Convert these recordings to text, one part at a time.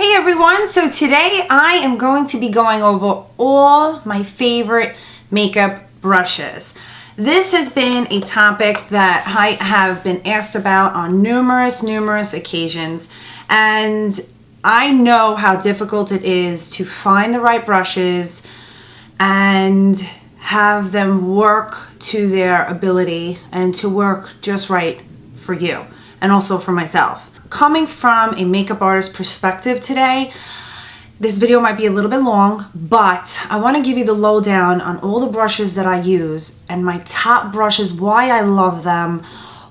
Hey everyone, so today I am going to be going over all my favorite makeup brushes. This has been a topic that I have been asked about on numerous occasions, and I know how difficult it is to find the right brushes and have them work to their ability and to work just right for you and also for myself. Coming from a makeup artist perspective today, this video might be a little bit long, but I want to give you the lowdown on all the brushes that I use and my top brushes, why I love them,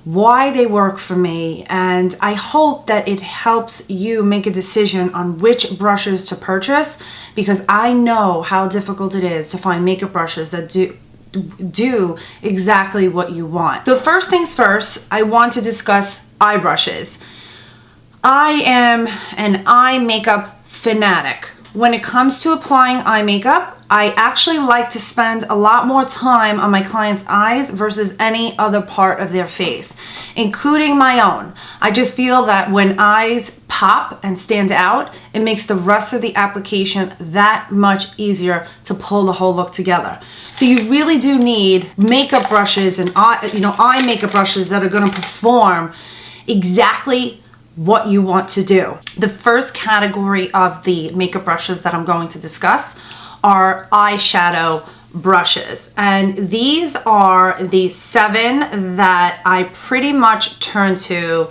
why they work for me, and I hope that it helps you make a decision on which brushes to purchase, because I know how difficult it is to find makeup brushes that do exactly what you want. So first things first, I want to discuss eye brushes. I am an eye makeup fanatic. When it comes to applying eye makeup, I actually like to spend a lot more time on my client's eyes versus any other part of their face, including my own. I just feel that when eyes pop and stand out, it makes the rest of the application that much easier to pull the whole look together. So you really do need makeup brushes and eye makeup brushes that are going to perform exactly what you want to do. The first category of the makeup brushes that I'm going to discuss are eyeshadow brushes, and these are the 7 that I pretty much turn to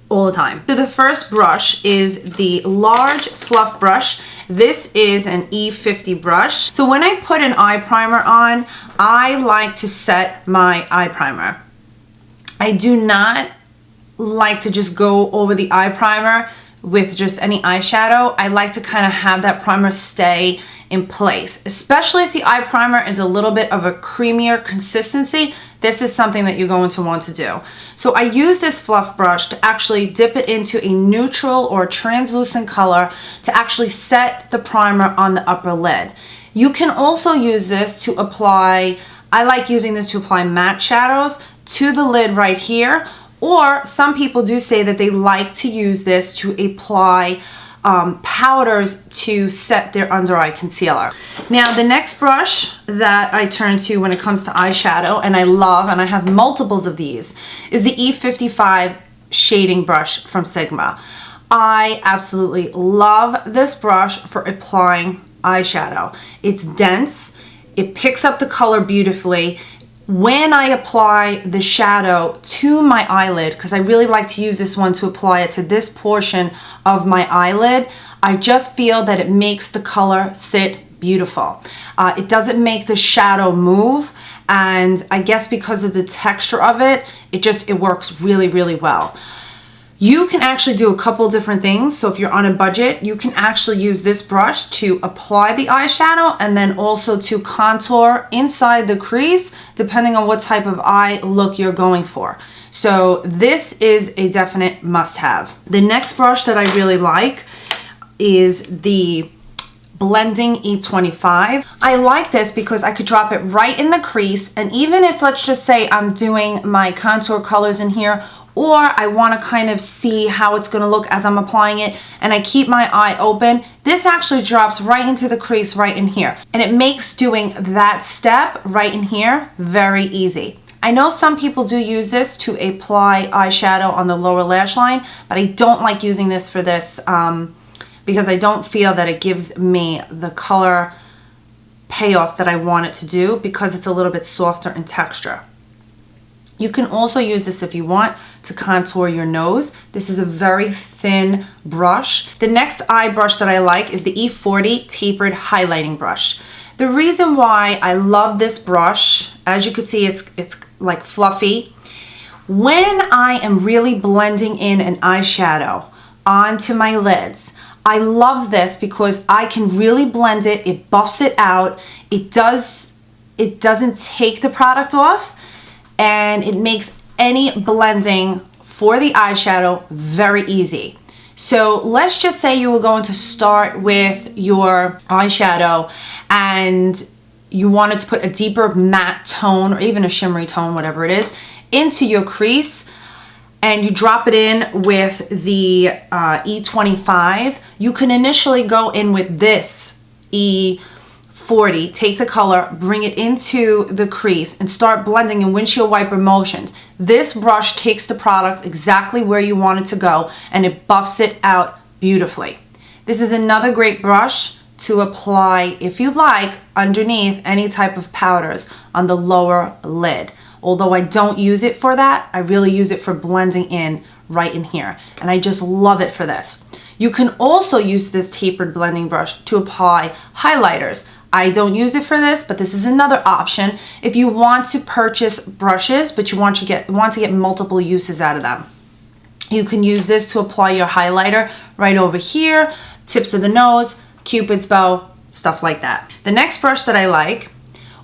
all the time. So the first brush is the large fluff brush. This is an E50 brush. So when I put an eye primer on, I like to set my eye primer. I do not like to just go over the eye primer with just any eyeshadow. I like to kind of have that primer stay in place, especially if the eye primer is a little bit of a creamier consistency. This is something that you're going to want to do. So I use this fluff brush to actually dip it into a neutral or translucent color to actually set the primer on the upper lid. You can also use this to apply, I like using this to apply matte shadows to the lid right here. Or some people do say that they like to use this to apply powders to set their under eye concealer. Now the next brush that I turn to when it comes to eyeshadow, and I love, and I have multiples of these, is the E55 Shading Brush from Sigma. I absolutely love this brush for applying eyeshadow. It's dense, it picks up the color beautifully. When I apply the shadow to my eyelid, because I really like to use this one to apply it to this portion of my eyelid, I just feel that it makes the color sit beautiful. It doesn't make the shadow move, and I guess because of the texture of it, it works really well. You can actually do a couple different things. So if you're on a budget, you can actually use this brush to apply the eyeshadow and then also to contour inside the crease, depending on what type of eye look you're going for. So this is a definite must-have. The next brush that I really like is the Blending E25. I like this because I could drop it right in the crease, and even if, let's just say, I'm doing my contour colors in here, or I want to kind of see how it's going to look as I'm applying it, and I keep my eye open, this actually drops right into the crease right in here. And it makes doing that step right in here very easy. I know some people do use this to apply eyeshadow on the lower lash line, but I don't like using this for this because I don't feel that it gives me the color payoff that I want it to do, because it's a little bit softer in texture. You can also use this if you want to contour your nose. This is a very thin brush. The next eye brush that I like is the E40 Tapered Highlighting Brush. The reason why I love this brush, as you can see, it's like fluffy. When I am really blending in an eyeshadow onto my lids, I love this because I can really blend it. It buffs it out. It doesn't take the product off, and it makes any blending for the eyeshadow very easy. So let's just say you were going to start with your eyeshadow and you wanted to put a deeper matte tone or even a shimmery tone, whatever it is, into your crease. and you drop it in with the E25, you can initially go in with this E40, take the color, bring it into the crease, and start blending in windshield wiper motions. This brush takes the product exactly where you want it to go, and it buffs it out beautifully. This is another great brush to apply, if you like, underneath any type of powders on the lower lid. Although I don't use it for that, I really use it for blending in right in here. And I just love it for this. You can also use this tapered blending brush to apply highlighters. I don't use it for this, but this is another option if you want to purchase brushes, but you want to get multiple uses out of them. You can use this to apply your highlighter right over here, tips of the nose, Cupid's bow, stuff like that. The next brush that I like,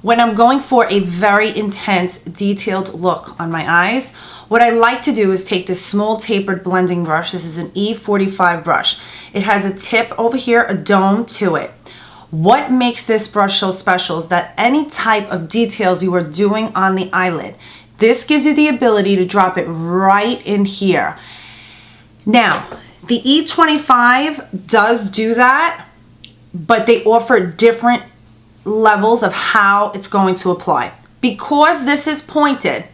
when I'm going for a very intense, detailed look on my eyes, what I like to do is take this small tapered blending brush. This is an E45 brush. It has a tip over here, a dome to it. What makes this brush so special is that any type of details you are doing on the eyelid, this gives you the ability to drop it right in here. Now, the E25 does do that, but they offer different levels of how it's going to apply. Because this is pointed,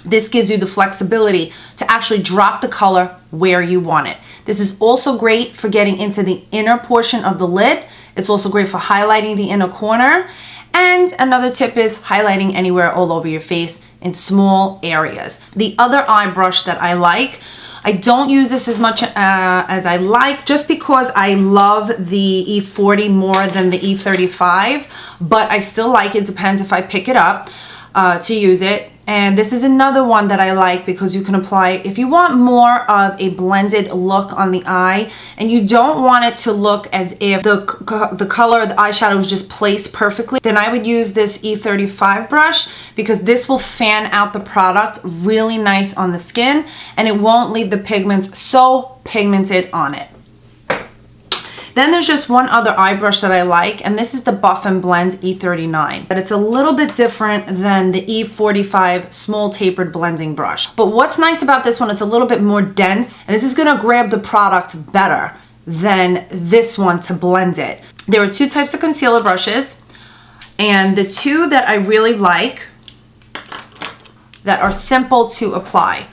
this gives you the flexibility to actually drop the color where you want it. This is also great for getting into the inner portion of the lid. It's also great for highlighting the inner corner. And another tip is highlighting anywhere all over your face in small areas. The other eye brush that I like, I don't use this as much as I like, just because I love the E40 more than the E35, but I still like it. Depends if I pick it up to use it. And this is another one that I like because you can apply, if you want more of a blended look on the eye and you don't want it to look as if the color of the eyeshadow is just placed perfectly, then I would use this E35 brush because this will fan out the product really nice on the skin and it won't leave the pigments so pigmented on it. Then there's just one other eye brush that I like, and this is the Buff and Blend E39. But it's a little bit different than the E45 small tapered blending brush. But what's nice about this one, it's a little bit more dense, and this is gonna grab the product better than this one to blend it. There are two types of concealer brushes, and the two that I really like that are simple to apply.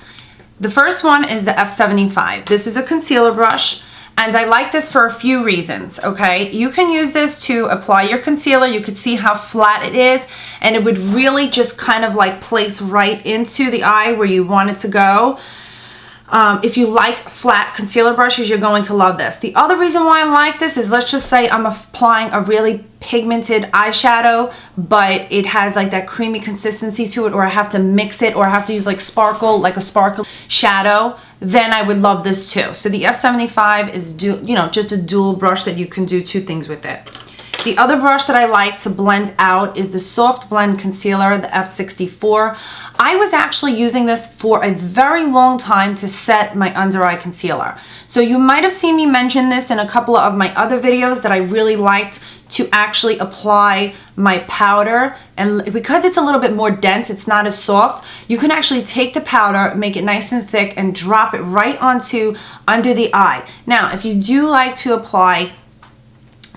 The first one is the F75. This is a concealer brush. And I like this for a few reasons, okay? You can use this to apply your concealer. You could see how flat it is, and it would really just kind of like place right into the eye where you want it to go. If you like flat concealer brushes, you're going to love this. The other reason why I like this is, let's just say I'm applying a really pigmented eyeshadow, but it has like that creamy consistency to it, or I have to mix it, or I have to use like a sparkle shadow, then I would love this too. So the F75 is just a dual brush that you can do two things with it. The other brush that I like to blend out is the Soft Blend Concealer, the F64. I was actually using this for a very long time to set my under eye concealer. So you might have seen me mention this in a couple of my other videos that I really liked to actually apply my powder. And because it's a little bit more dense, it's not as soft, you can actually take the powder, make it nice and thick, and drop it right onto under the eye. Now, if you do like to apply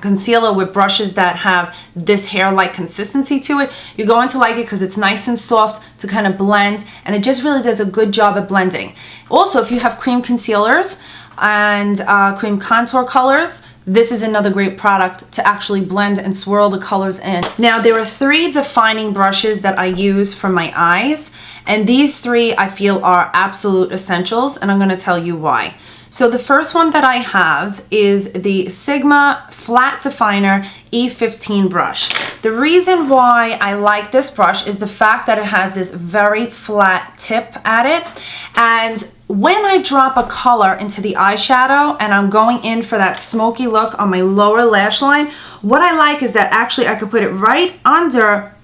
concealer with brushes that have this hair-like consistency to it, you're going to like it because it's nice and soft to kind of blend, and it just really does a good job at blending. Also, if you have cream concealers and cream contour colors, this is another great product to actually blend and swirl the colors in. Now, there are three defining brushes that I use for my eyes, and these three I feel are absolute essentials, and I'm going to tell you why. So the first one that I have is the Sigma Flat Definer E15 brush. The reason why I like this brush is the fact that it has this very flat tip at it, and when I drop a color into the eyeshadow and I'm going in for that smoky look on my lower lash line, what I like is that actually I could put it right under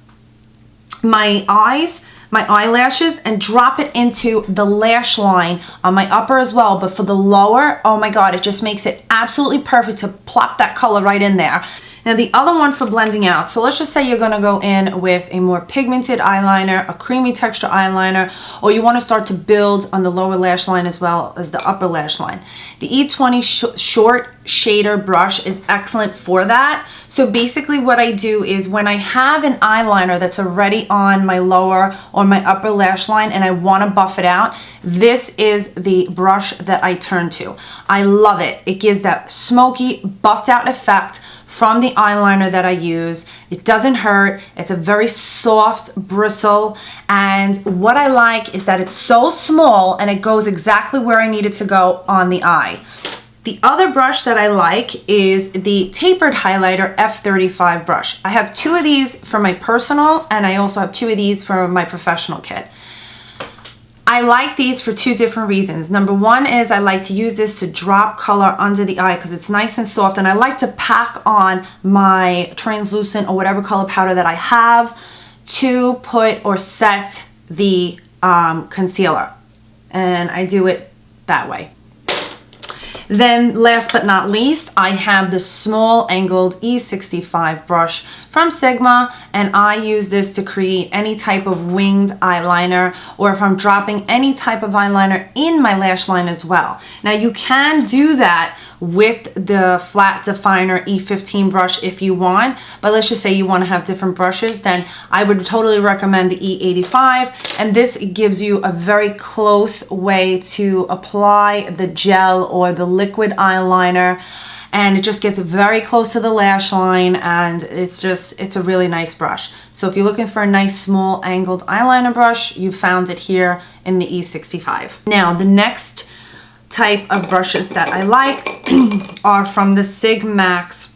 my eyes, my eyelashes, and drop it into the lash line on my upper as well. But for the lower, oh my God, it just makes it absolutely perfect to plop that color right in there. Now the other one for blending out, so let's just say you're gonna go in with a more pigmented eyeliner, a creamy texture eyeliner, or you wanna start to build on the lower lash line as well as the upper lash line. The E20 short shader brush is excellent for that. So basically what I do is when I have an eyeliner that's already on my lower or my upper lash line and I wanna buff it out, this is the brush that I turn to. I love it. It gives that smoky, buffed out effect from the eyeliner that I use. It doesn't hurt. It's a very soft bristle, and what I like is that it's so small and it goes exactly where I need it to go on the eye. The other brush that I like is the Tapered Highlighter F35 brush. I have 2 of these for my personal, and I also have 2 of these for my professional kit. I like these for 2 different reasons. Number 1 is I like to use this to drop color under the eye because it's nice and soft, and I like to pack on my translucent or whatever color powder that I have to put or set the concealer, and I do it that way. Then last but not least, I have the small angled E65 brush from Sigma, and I use this to create any type of winged eyeliner, or if I'm dropping any type of eyeliner in my lash line as well. Now you can do that with the flat definer E15 brush if you want, but let's just say you want to have different brushes, then I would totally recommend the E85, and this gives you a very close way to apply the gel or the liquid eyeliner, and it just gets very close to the lash line, and it's a really nice brush. So if you're looking for a nice small angled eyeliner brush, you found it here in the E65. Now the next type of brushes that I like are from the Sigmax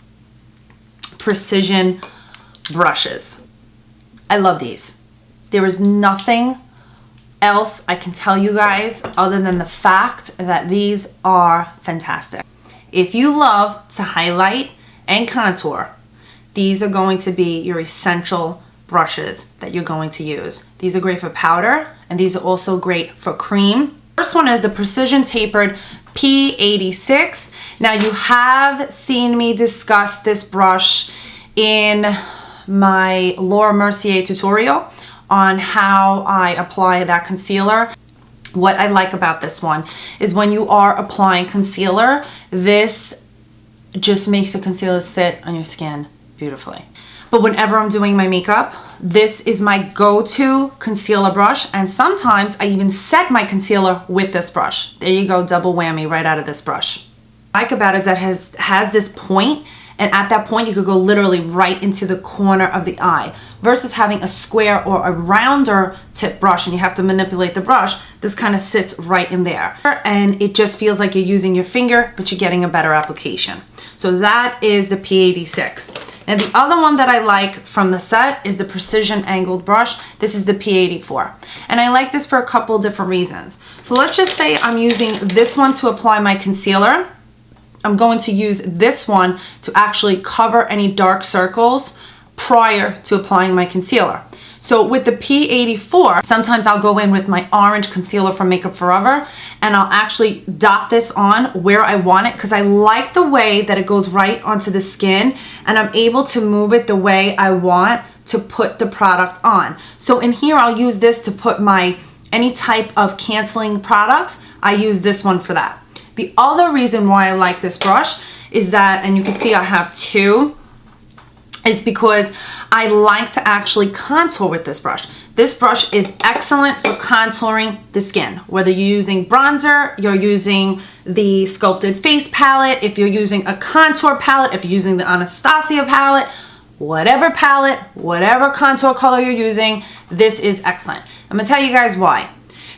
Precision brushes. I love these. There is nothing else I can tell you guys other than the fact that these are fantastic. If you love to highlight and contour, these are going to be your essential brushes that you're going to use. These are great for powder, and these are also great for cream. First one is the Precision Tapered P86. Now you have seen me discuss this brush in my Laura Mercier tutorial on how I apply that concealer. What I like about this one is when you are applying concealer, this just makes the concealer sit on your skin beautifully. But whenever I'm doing my makeup, this is my go-to concealer brush, and sometimes I even set my concealer with this brush. There you go, double whammy right out of this brush. What I like about it is that it has this point, and at that point you could go literally right into the corner of the eye, versus having a square or a rounder tip brush and you have to manipulate the brush. This kind of sits right in there, and it just feels like you're using your finger, but you're getting a better application. So that is the P86. And the other one that I like from the set is the Precision Angled Brush. This is the P84. And I like this for a couple different reasons. So let's just say I'm using this one to apply my concealer. I'm going to use this one to actually cover any dark circles prior to applying my concealer. So with the P84, sometimes I'll go in with my orange concealer from Makeup Forever, and I'll actually dot this on where I want it because I like the way that it goes right onto the skin, and I'm able to move it the way I want to put the product on. So in here, I'll use this to put any type of canceling products. I use this one for that. The other reason why I like this brush is that, and you can see I have 2, is because I like to actually contour with this brush. This brush is excellent for contouring the skin. Whether you're using bronzer, you're using the Sculpted Face palette, if you're using a contour palette, if you're using the Anastasia palette, whatever contour color you're using, this is excellent. I'm gonna tell you guys why.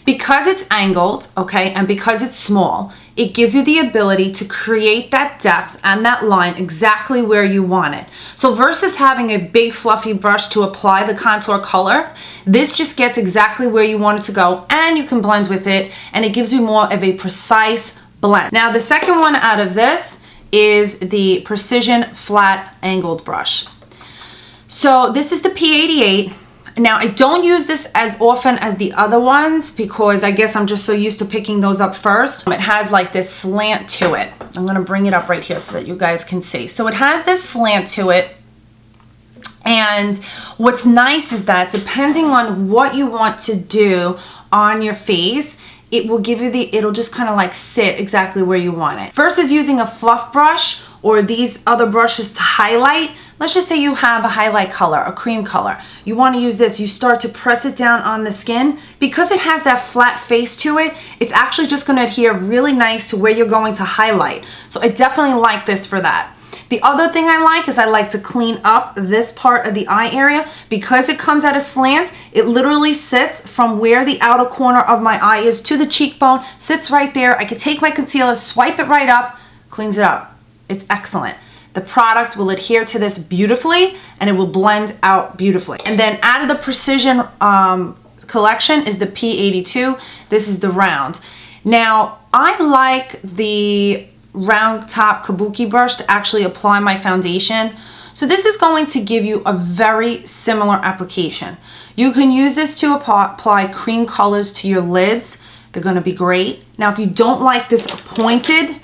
Because it's angled, okay, and because it's small, it gives you the ability to create that depth and that line exactly where you want it. So versus having a big fluffy brush to apply the contour colors, this just gets exactly where you want it to go, and you can blend with it, and it gives you more of a precise blend. Now the second one out of this is the Precision Flat Angled Brush. So this is the P88. Now, I don't use this as often as the other ones because I guess I'm just so used to picking those up first. It has like this slant to it. I'm gonna bring it up right here so that you guys can see. So it has this slant to it. And what's nice is that depending on what you want to do on your face, it will give you it'll just kind of like sit exactly where you want it. Versus using a fluff brush or these other brushes to highlight. Let's just say you have a highlight color, a cream color. You want to use this, you start to press it down on the skin. Because it has that flat face to it, it's actually just going to adhere really nice to where you're going to highlight. So I definitely like this for that. The other thing I like is I like to clean up this part of the eye area. Because it comes at a slant, it literally sits from where the outer corner of my eye is to the cheekbone, sits right there. I could take my concealer, swipe it right up, cleans it up. It's excellent. The product will adhere to this beautifully and it will blend out beautifully. And then out of the Precision collection is the P82. This is the round. Now, I like the round top Kabuki brush to actually apply my foundation. So this is going to give you a very similar application. You can use this to apply cream colors to your lids. They're going to be great. Now, if you don't like this pointed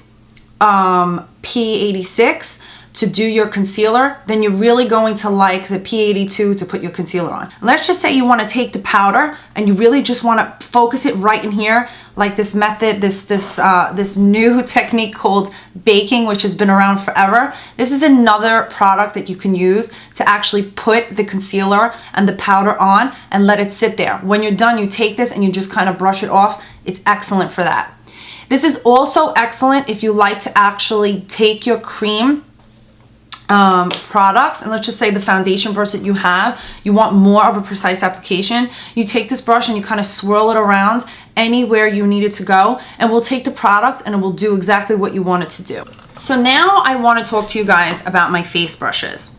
P86 to do your concealer, then you're really going to like the P82 to put your concealer on. Let's just say you want to take the powder and you really just want to focus it right in here, like this method, this new technique called baking, which has been around forever. This is another product that you can use to actually put the concealer and the powder on and let it sit there. When you're done, you take this and you just kind of brush it off. It's excellent for that. This is also excellent if you like to actually take your cream products, and let's just say the foundation brush that you have, you want more of a precise application. You take this brush and you kind of swirl it around anywhere you need it to go, and we'll take the product and it will do exactly what you want it to do. So now I want to talk to you guys about my face brushes.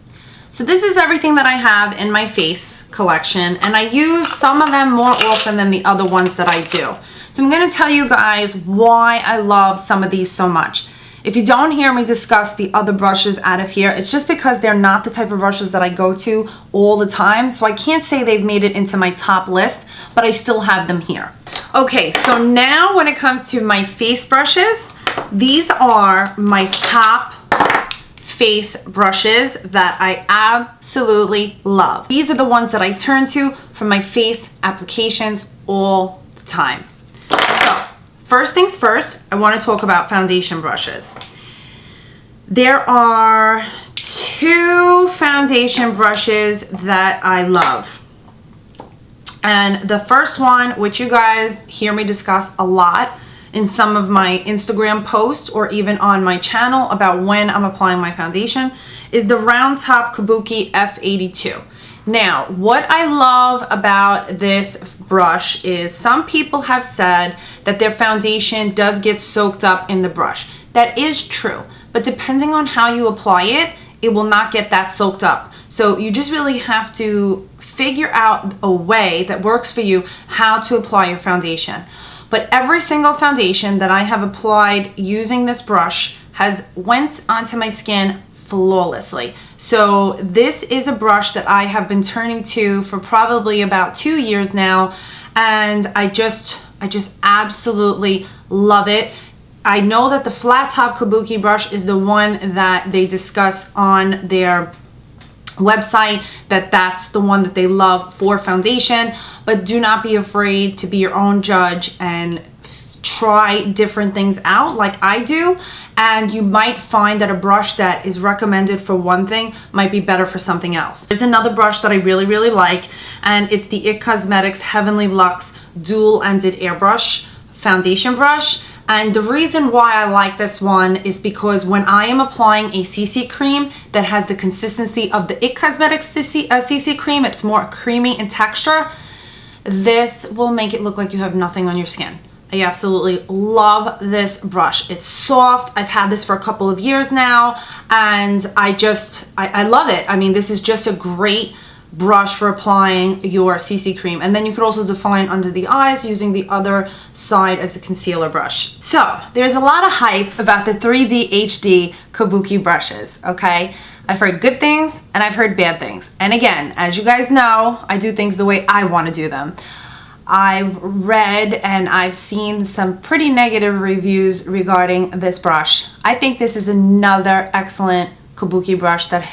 So this is everything that I have in my face collection, and I use some of them more often than the other ones that I do. So I'm going to tell you guys why I love some of these so much. If you don't hear me discuss the other brushes out of here, it's just because they're not the type of brushes that I go to all the time. So I can't say they've made it into my top list, but I still have them here. Okay, so now when it comes to my face brushes, these are my top face brushes that I absolutely love. These are the ones that I turn to for my face applications all the time. So first things first, I want to talk about foundation brushes. There are two foundation brushes that I love. And the first one, which you guys hear me discuss a lot in some of my Instagram posts or even on my channel about when I'm applying my foundation, is the round top Kabuki F82. Now, what I love about this brush is some people have said that their foundation does get soaked up in the brush. That is true, but depending on how you apply it, it will not get that soaked up. So you just really have to figure out a way that works for you how to apply your foundation. But every single foundation that I have applied using this brush has went onto my skin flawlessly. So this is a brush that I have been turning to for probably about 2 years now, and I just absolutely love it. I know that the flat top Kabuki brush is the one that they discuss on their website, that's the one that they love for foundation, but do not be afraid to be your own judge and try different things out like I do, and you might find that a brush that is recommended for one thing might be better for something else. There's another brush that I really like, and it's the IT Cosmetics Heavenly Luxe dual-ended airbrush foundation brush. And the reason why I like this one is because when I am applying a CC cream that has the consistency of the IT Cosmetics CC cream, it's more creamy in texture, this will make it look like you have nothing on your skin. I absolutely love this brush. It's soft. I've had this for a couple of years now, and I love it. I mean, this is just a great brush for applying your CC cream. And then you could also define under the eyes using the other side as a concealer brush. So there's a lot of hype about the 3D HD Kabuki brushes, okay? I've heard good things and I've heard bad things. And again, as you guys know, I do things the way I want to do them. I've read and I've seen some pretty negative reviews regarding this brush. I think this is another excellent Kabuki brush that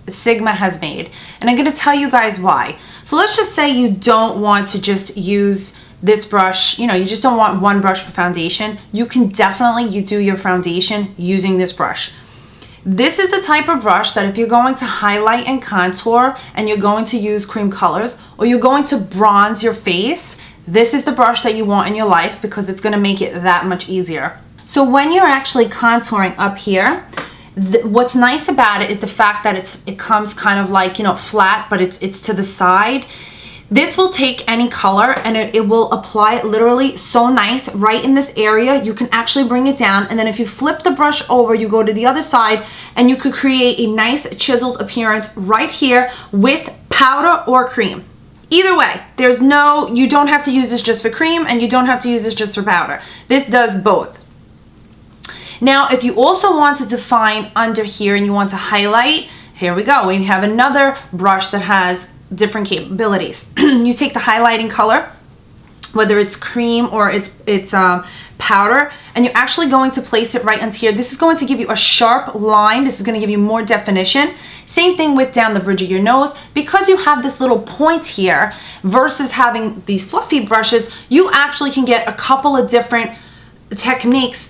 Sigma has made. And I'm going to tell you guys why. So let's just say you don't want to just use this brush, you just don't want one brush for foundation. You can definitely do your foundation using this brush. This is the type of brush that if you're going to highlight and contour and you're going to use cream colors or you're going to bronze your face, this is the brush that you want in your life because it's going to make it that much easier. So when you're actually contouring up here, what's nice about it is the fact that it comes kind of like, flat, but it's to the side. This will take any color and it will apply it literally so nice right in this area. You can actually bring it down, and then if you flip the brush over, you go to the other side and you could create a nice chiseled appearance right here with powder or cream. Either way, you don't have to use this just for cream and you don't have to use this just for powder. This does both. Now, if you also want to define under here and you want to highlight, here we go. We have another brush that has different capabilities. You take the highlighting color, whether it's cream or it's powder, and you're actually going to place it right under here. This is going to give you a sharp line. This is going to give you more definition. Same thing with down the bridge of your nose. Because you have this little point here versus having these fluffy brushes, you actually can get a couple of different techniques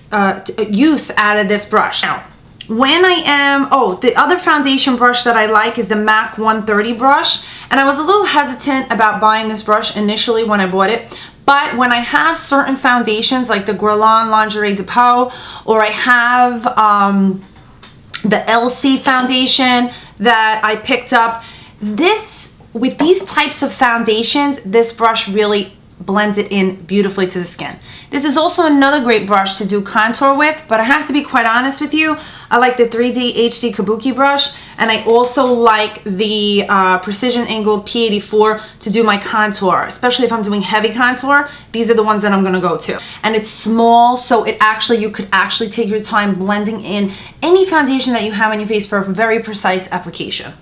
use out of this brush. Now, when the other foundation brush that I like is the MAC 130 brush, and I was a little hesitant about buying this brush initially when I bought it, but when I have certain foundations like the Guerlain Lingerie Depot, or I have the LC foundation that I picked up, with these types of foundations, this brush really blends it in beautifully to the skin. This is also another great brush to do contour with, but I have to be quite honest with you, I like the 3D HD Kabuki brush, and I also like the precision angled P84 to do my contour, especially if I'm doing heavy contour. These are the ones that I'm going to go to. And it's small, so you could actually take your time blending in any foundation that you have on your face for a very precise application.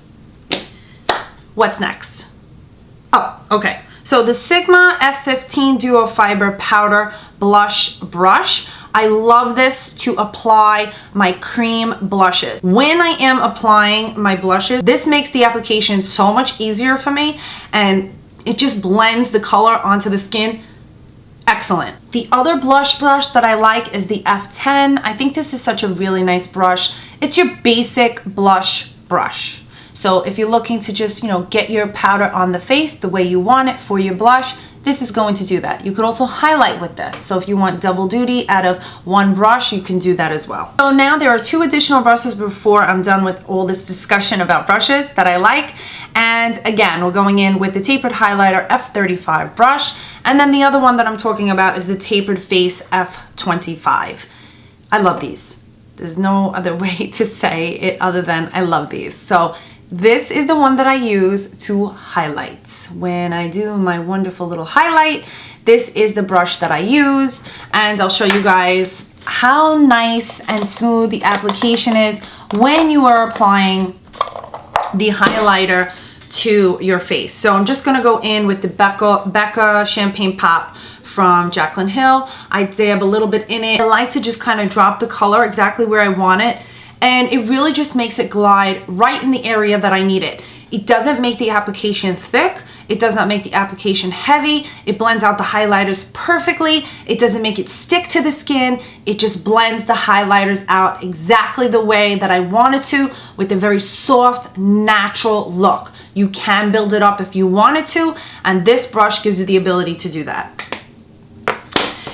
What's next? Oh, okay. So the Sigma F15 Duo Fiber Powder Blush Brush. I love this to apply my cream blushes. When I am applying my blushes, this makes the application so much easier for me, and it just blends the color onto the skin. Excellent. The other blush brush that I like is the F10. I think this is such a really nice brush. It's your basic blush brush. So if you're looking to just, get your powder on the face the way you want it for your blush, this is going to do that. You could also highlight with this. So if you want double duty out of one brush, you can do that as well. So now there are two additional brushes before I'm done with all this discussion about brushes that I like. And again, we're going in with the Tapered Highlighter F35 brush. And then the other one that I'm talking about is the Tapered Face F25. I love these. There's no other way to say it other than I love these. So this is the one that I use to highlight. When I do my wonderful little highlight, this is the brush that I use, and I'll show you guys how nice and smooth the application is when you are applying the highlighter to your face. So I'm just gonna go in with the Becca Champagne Pop from Jaclyn Hill. I dab a little bit in it. I like to just kind of drop the color exactly where I want it, and it really just makes it glide right in the area that I need it. It doesn't make the application thick. It does not make the application heavy. It blends out the highlighters perfectly. It doesn't make it stick to the skin. It just blends the highlighters out exactly the way that I want it to, with a very soft, natural look. You can build it up if you wanted to, and this brush gives you the ability to do that.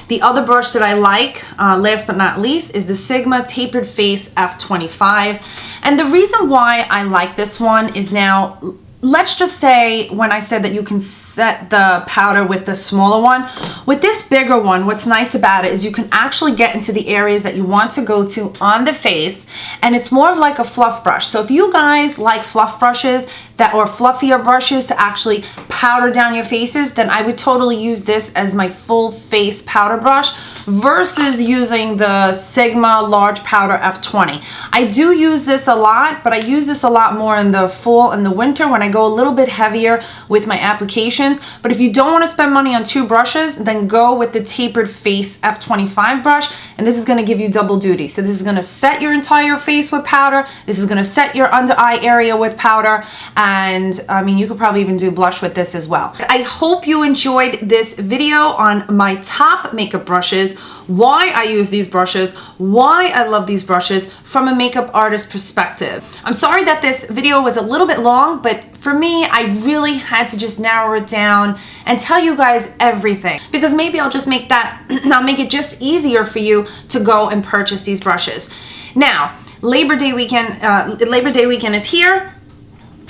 The other brush that I like, last but not least, is the Sigma Tapered Face F25. And the reason why I like this one is, now, let's just say when I said that you can set the powder with the smaller one, with this bigger one, what's nice about it is you can actually get into the areas that you want to go to on the face, and it's more of like a fluff brush. So if you guys like fluff brushes or fluffier brushes to actually powder down your faces, then I would totally use this as my full face powder brush. versus using the Sigma Large Powder F20. I do use this a lot, but I use this a lot more in the fall and the winter when I go a little bit heavier with my applications. But if you don't want to spend money on two brushes, then go with the Tapered Face F25 brush, and this is going to give you double duty. So this is going to set your entire face with powder, this is going to set your under eye area with powder, and I mean, you could probably even do blush with this as well. I hope you enjoyed this video on my top makeup brushes, why I use these brushes, why I love these brushes from a makeup artist perspective. I'm sorry that this video was a little bit long, but for me, I really had to just narrow it down and tell you guys everything, because maybe I'll just make that, I'll make it just easier for you to go and purchase these brushes. Now, Labor Day weekend is here,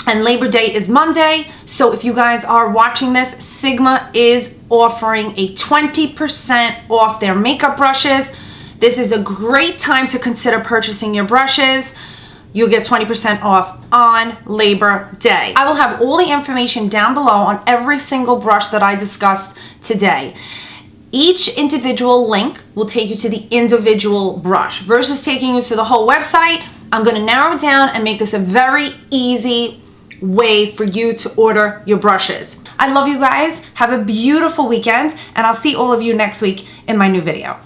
and Labor Day is Monday. So if you guys are watching this, Sigma is offering a 20% off their makeup brushes. This is a great time to consider purchasing your brushes. You'll get 20% off on Labor Day. I will have all the information down below on every single brush that I discussed today. Each individual link will take you to the individual brush versus taking you to the whole website. I'm going to narrow it down and make this a very easy way for you to order your brushes. I love you guys. Have a beautiful weekend, and I'll see all of you next week in my new video.